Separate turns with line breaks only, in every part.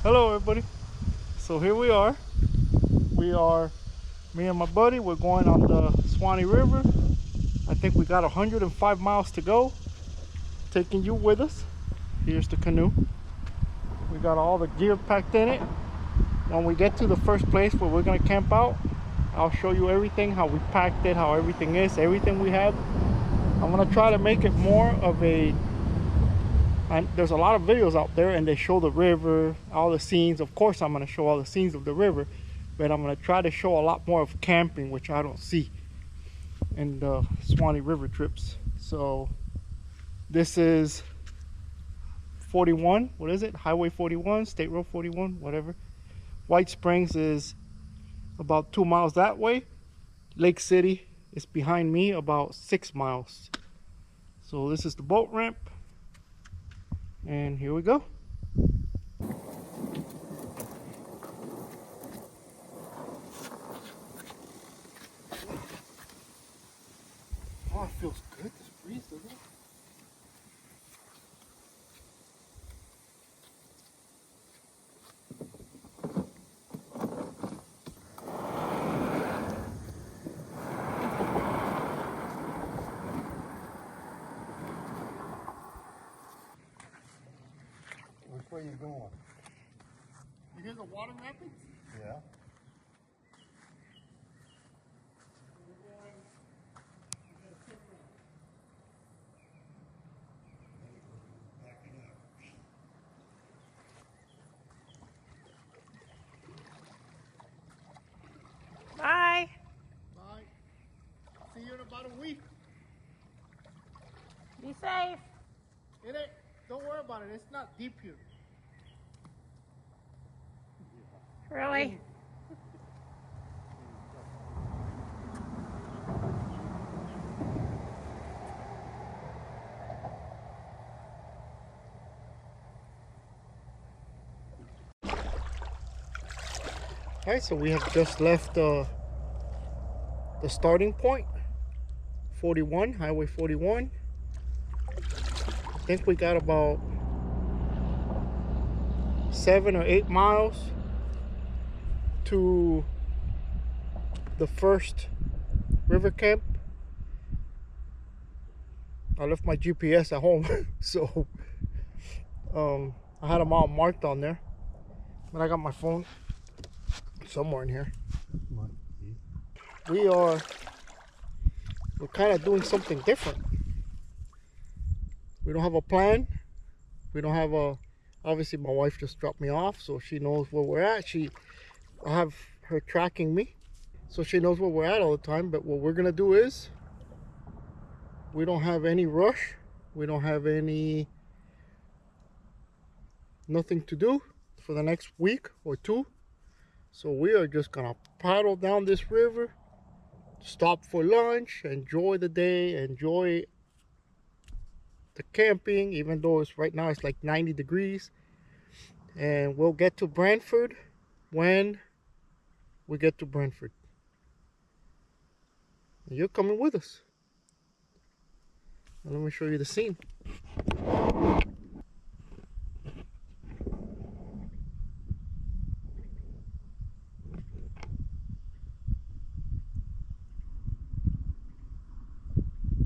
Hello everybody. So here we are. Me and my buddy, we're going on the Suwannee River. I think we got 105 miles to go. Taking you with us. Here's the canoe. We got all the gear packed in it. When we get to the first place where we're gonna camp out, I'll show you everything, how we packed it, how everything is, everything we have. I'm gonna try to make it more of a, and there's a lot of videos out there and they show the river, all the scenes. Of course I'm going to show all the scenes of the river, but I'm going to try to show a lot more of camping, which I don't see in the Suwannee River trips. So this is 41, what is it? Highway 41, State Road 41, whatever. White Springs is about 2 miles that way. Lake City is behind me, about 6 miles. So this is the boat ramp. And here we go. Oh, it feels good, this breeze, doesn't it?
Which way you going?
You hear the water rapids?
Yeah.
Bye.
Bye. See you in about a week.
Be safe.
It ain't, don't worry about it. It's not deep here.
Really?
Alright, so we have just left the starting point. 41, Highway 41. I think we got about 7 or 8 miles to the first river camp. I left my GPS at home, so I had them all marked on there, but I got my phone somewhere in here. We're kind of doing something different. We don't have a plan. We don't have a, obviously my wife just dropped me off, so she knows where we're at. I have her tracking me, so she knows where we're at all the time. But what we're gonna do is, we don't have any rush. We don't have nothing to do for the next week or two. So we are just gonna paddle down this river, stop for lunch, enjoy the day, enjoy the camping, even though right now it's like 90 degrees. And we'll get to Brantford when we get to Brantford. And you're coming with us. And let me show you the scene.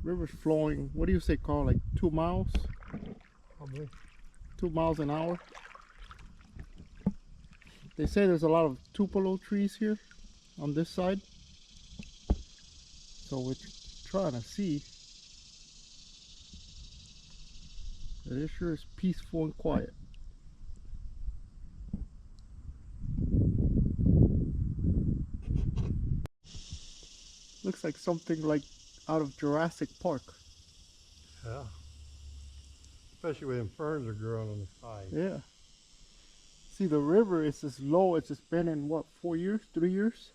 River's flowing, what do you say, Carl, like 2 miles?
Probably.
2 miles an hour. They say there's a lot of tupelo trees here on this side. So we're trying to see. It sure is peaceful and quiet. Looks like something like out of Jurassic Park.
Yeah. Especially when ferns are growing on the side.
Yeah. See, the river is as low as it's been in what, 4 years, 3 years?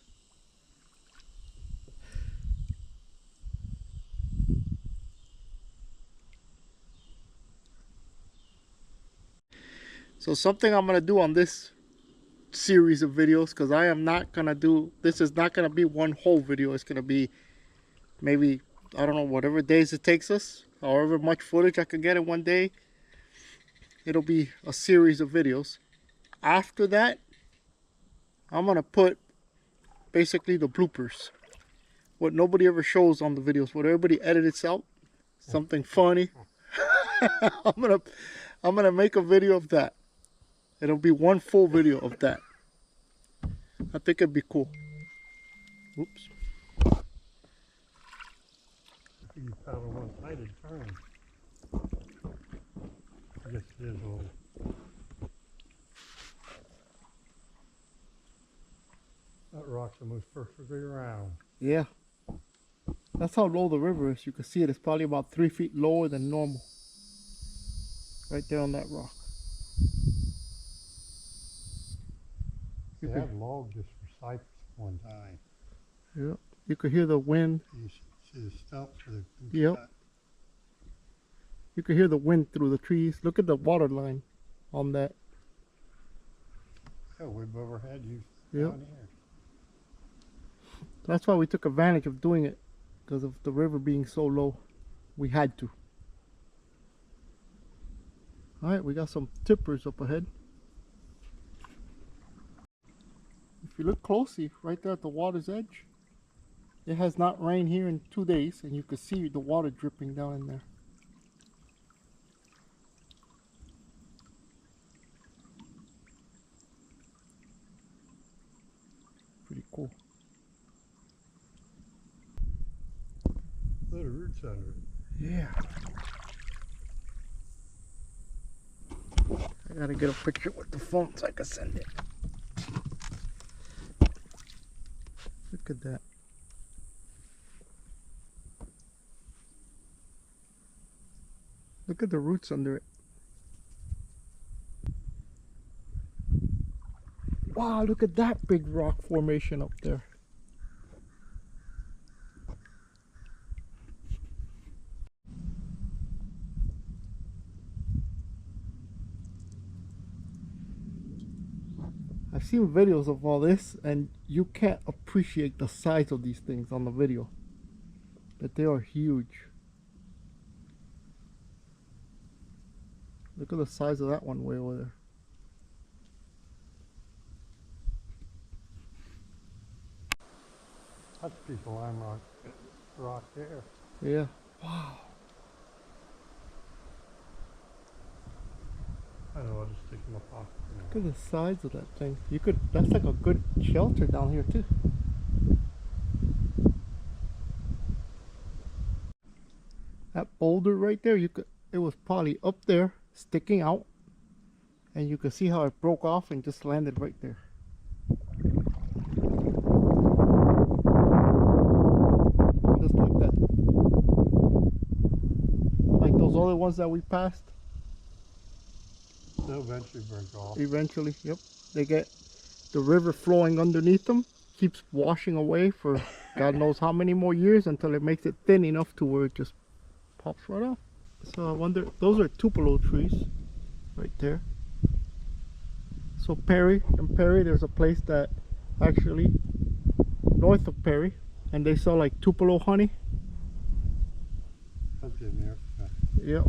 So something I'm gonna do on this series of videos, because I am not gonna do, this is not gonna be one whole video. It's gonna be maybe, I don't know, whatever days it takes us, however much footage I can get in one day. It'll be a series of videos. After that, I'm gonna put basically the bloopers. What nobody ever shows on the videos, what everybody edits out, something funny. I'm gonna make a video of that. It'll be one full video of that. I think it'd be cool. Oops.
You paddle one-sided turn. I guess it is a little. That rock's almost perfectly round.
Yeah. That's how low the river is. You can see it. It's probably about 3 feet lower than normal. Right there on that rock.
They had logged this for cypress one time.
Yeah. You could hear the wind.
You see the stumps of the
Yep.
cut.
You could hear the wind through the trees. Look at the water line on that.
Yeah, we've overhead you
Yep.
down here.
That's why we took advantage of doing it. Because of the river being so low. We had to. Alright, we got some tippers up ahead. If you look closely, right there at the water's edge, it has not rained here in 2 days, and you can see the water dripping down in there. Pretty cool.
Little roots under it.
Yeah. I gotta get a picture with the phone so I can send it. Look at that. Look at the roots under it. Wow, look at that big rock formation up there. I've seen videos of all this, and you can't appreciate the size of these things on the video. But they are huge. Look at the size of that one way over there.
That's a piece of lime rock there.
Yeah. Wow.
I know, I'll just stick in my pocket.
Look at the size of that thing. You could, that's like a good shelter down here too. That boulder right there, you could, it was probably up there sticking out, and you could see how it broke off and just landed right there. Just like that. Like those other ones that we passed.
They'll eventually break off.
Eventually, yep. They get the river flowing underneath them, keeps washing away for God knows how many more years until it makes it thin enough to where it just pops right off. So I wonder, those are Tupelo trees right there. So Perry and Perry, there's a place that actually north of Perry, and they sell like Tupelo honey.
That's in there.
Yep.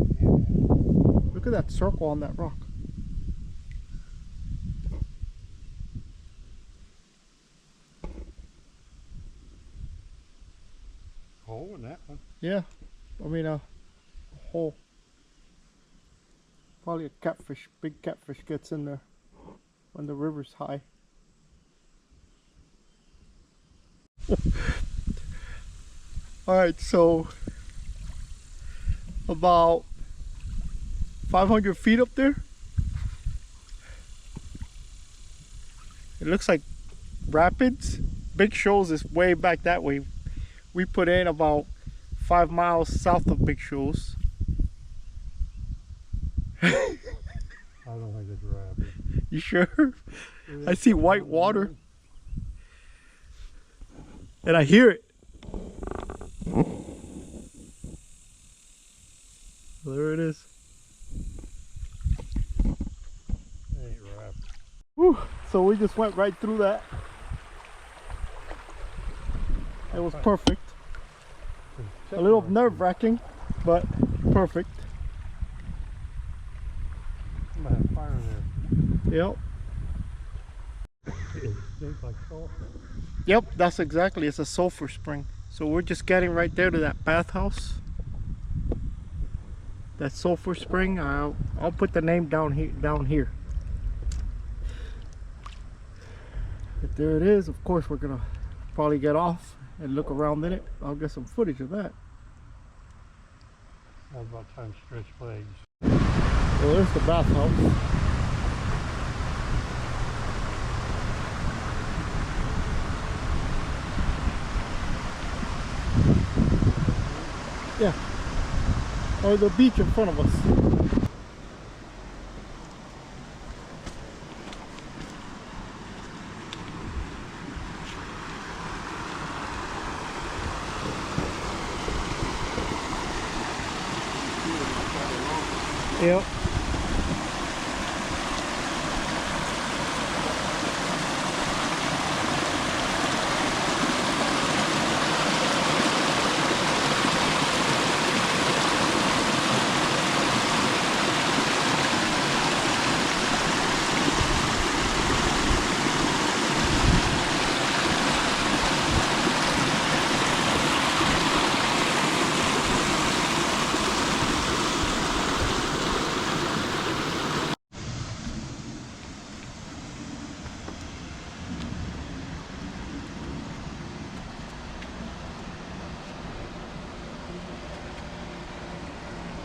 Look at that circle on that rock.
Hole in that one.
Yeah, I mean a hole. Probably a catfish, big catfish gets in there when the river's high. Alright, so about 500 feet up there. It looks like rapids. Big Shoals is way back that way. We put in about 5 miles south of Big Shoals.
I don't think it's rapid.
You sure? I see white water. And I hear it. There it is.
Ain't rapid.
Whew. So we just went right through that. It was perfect. A little nerve-wracking, but perfect.
I might have fire there.
Yep.
It stinks like sulfur.
Yep, that's exactly. It's a sulfur spring. So we're just getting right there to that bathhouse. That sulfur spring. I'll put the name down here. But there it is. Of course, we're gonna probably get off and look around in it. I'll get some footage of that.
Now about time to stretch legs.
Well, there's the bathhouse. Yeah. Or the beach in front of us. Yep.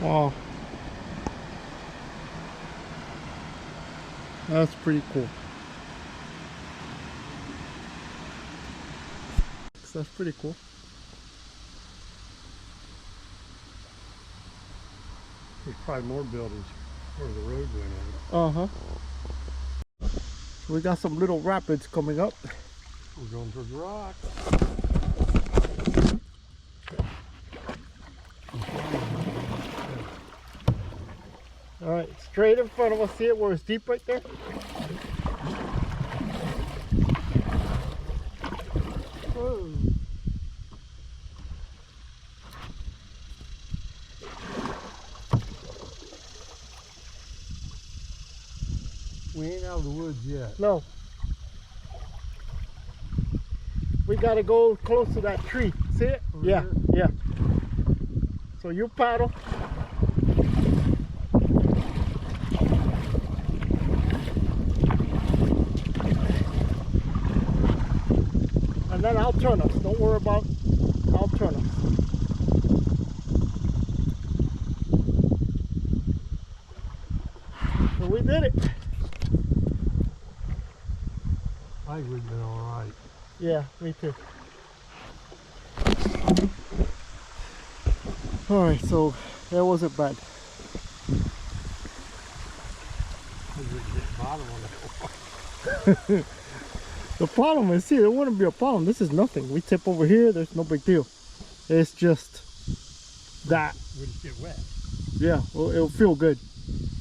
Wow. That's pretty cool. That's pretty cool.
There's probably more buildings where the road went in.
Uh-huh. So we got some little rapids coming up.
We're going towards the rock.
All right, straight in front of us. See it where it's deep right there? Whoa.
We ain't out of the woods yet.
No. We gotta go close to that tree. See it?
Over
Yeah,
here?
yeah. So you paddle. And then I'll turn us. Don't worry about, I'll turn us. So we did it.
I think we've been all right.
Yeah, me too. Alright, so that wasn't bad.
We didn't get bottom on that.
The problem is, see, there wouldn't be a problem. This is nothing. We tip over here, there's no big deal. It's just that.
We just get wet.
Yeah, well, it'll feel good.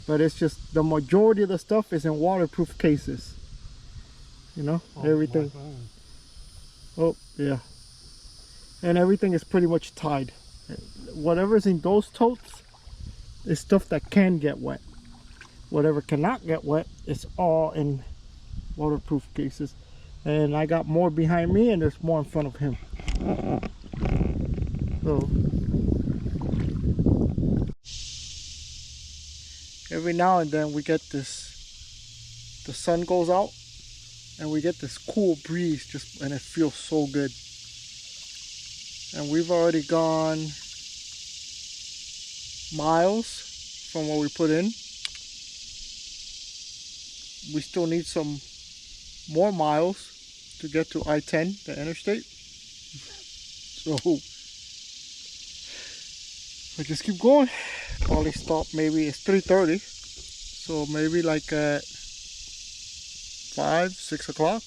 But it's just the majority of the stuff is in waterproof cases. You know,
Oh,
everything. Oh, yeah. And everything is pretty much tied. Whatever's in those totes is stuff that can get wet. Whatever cannot get wet is all in waterproof cases. And I got more behind me and there's more in front of him. So every now and then we get this, the sun goes out and we get this cool breeze, just, and it feels so good. And we've already gone miles from what we put in. We still need some more miles to get to I-10, the interstate. So I just keep going. Probably stop, maybe it's 3:30, so maybe like at 5-6 o'clock,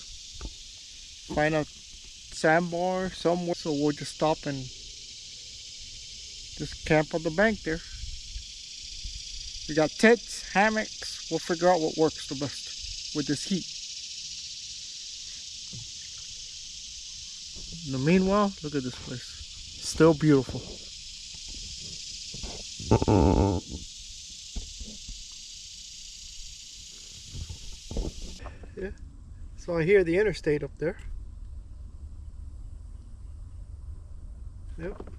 find a sandbar somewhere. So we'll just stop and just camp on the bank there. We got tents, hammocks. We'll figure out what works the best with this heat. In the meanwhile, look at this place. Still beautiful. Yeah. So I hear the interstate up there. Yep.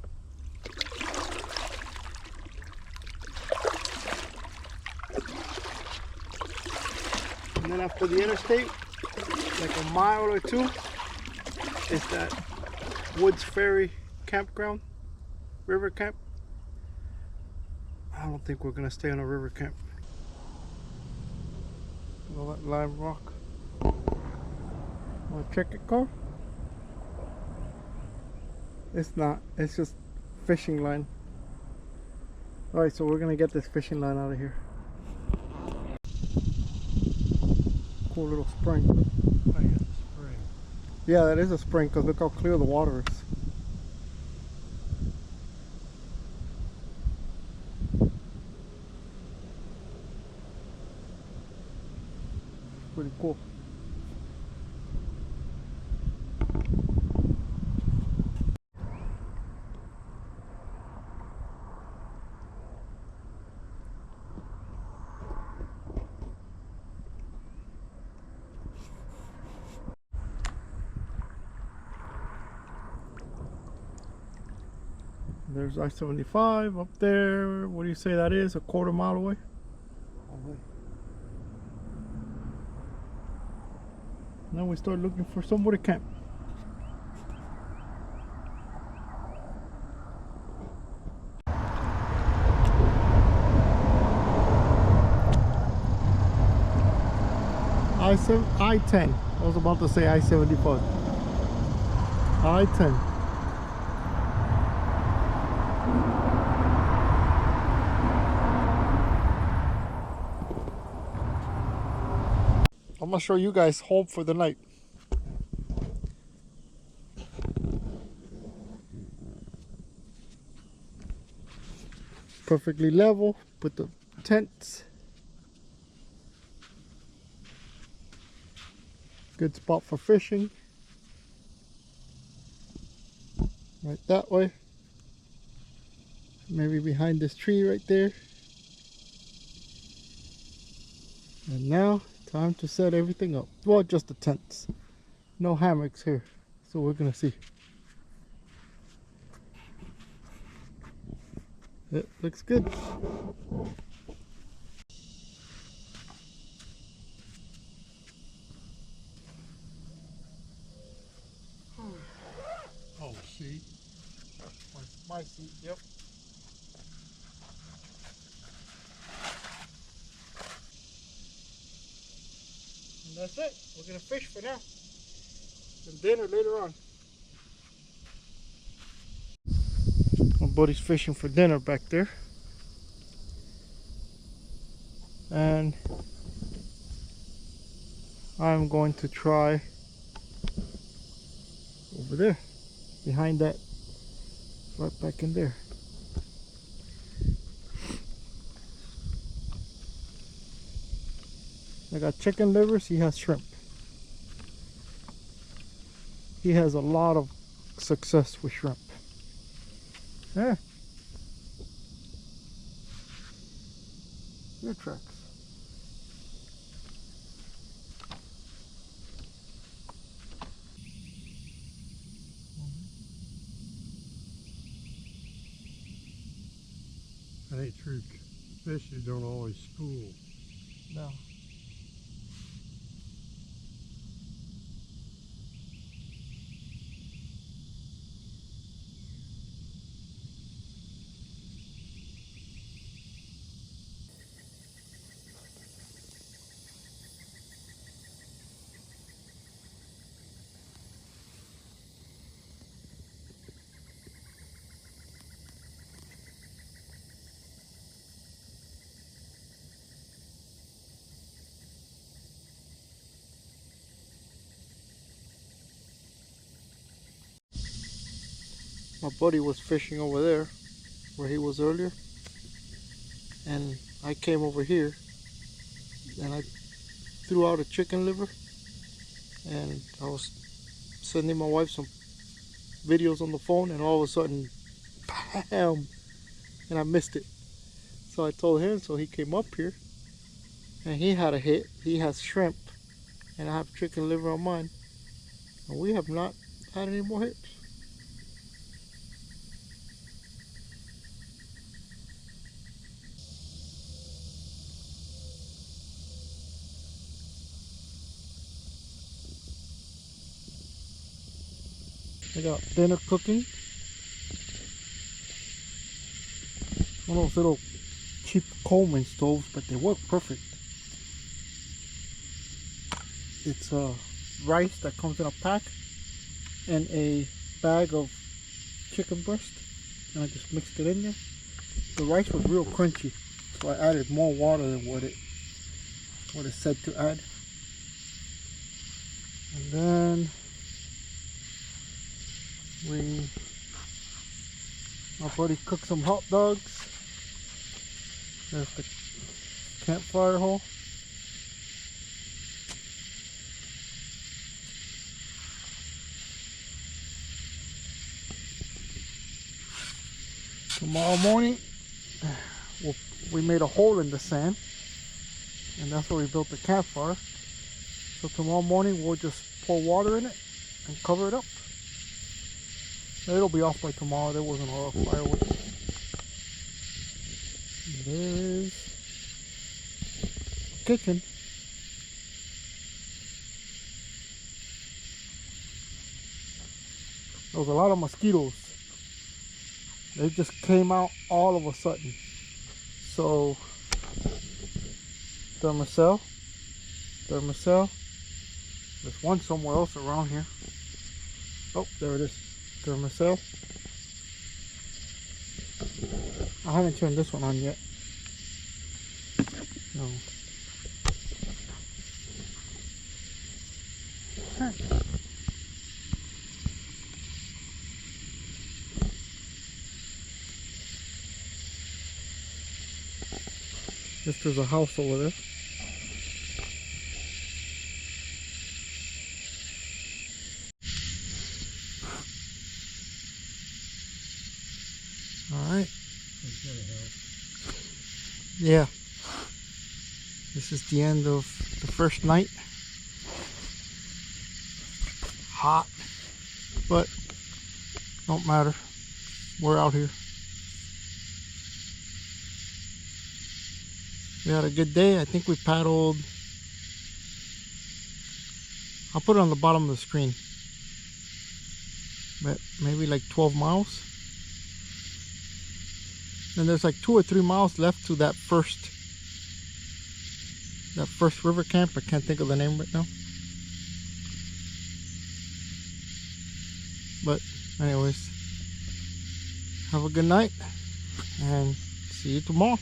And then after the interstate, like a mile or two, is that Woods Ferry campground, river camp. I don't think we're gonna stay on a river camp. All that lime rock. Wanna check it, Carl? It's not, it's just fishing line. Alright, so we're gonna get this fishing line out of here. Cool little spring.
I guess a spring.
Yeah, that is a spring because look how clear the water is. Pretty cool. There's I-75 up there. What do you say that is? A quarter mile away? Now we start looking for somewhere to camp. I-10. I was about to say I-75. I-10. I'm gonna show you guys home for the night. Perfectly level, put the tents. Good spot for fishing. Right that way. Maybe behind this tree right there. And now, time to set everything up. Well, just the tents. No hammocks here. So we're gonna see. It looks good.
Oh, see?
My seat, yep. And that's it. We're gonna fish for now. And dinner later on. My buddy's fishing for dinner back there. And I'm going to try over there, behind that, right back in there. I got chicken livers, he has shrimp. He has a lot of success with shrimp. Yeah. Your tracks.
That ain't true. Fishes don't always school.
No. My buddy was fishing over there where he was earlier, and I came over here and I threw out a chicken liver, and I was sending my wife some videos on the phone, and all of a sudden, bam, and I missed it. So I told him, so he came up here and he had a hit. He has shrimp and I have chicken liver on mine. And we have not had any more hits. I got dinner cooking. One of those little cheap Coleman stoves, but they work perfect. It's rice that comes in a pack and a bag of chicken breast, and I just mixed it in there. The rice was real crunchy, so I added more water than what it said to add. And then my buddy cooked some hot dogs. There's the campfire hole. Tomorrow morning, we made a hole in the sand, and that's where we built the campfire. So tomorrow morning we'll just pour water in it and cover it up. It'll be off by tomorrow. There wasn't a lot of firewood. There's the kitchen. There was a lot of mosquitoes. They just came out all of a sudden. So Thermacell. There's one somewhere else around here. Oh, there it is. Thermacell. I haven't turned this one on yet. No. Huh. This is a house over there. Alright. Yeah. This is the end of the first night. Hot, but don't matter. We're out here. We had a good day. I think we paddled, I'll put it on the bottom of the screen, but maybe like 12 miles. And there's like 2 or 3 miles left to that first river camp. I can't think of the name right now. But anyways, have a good night and see you tomorrow.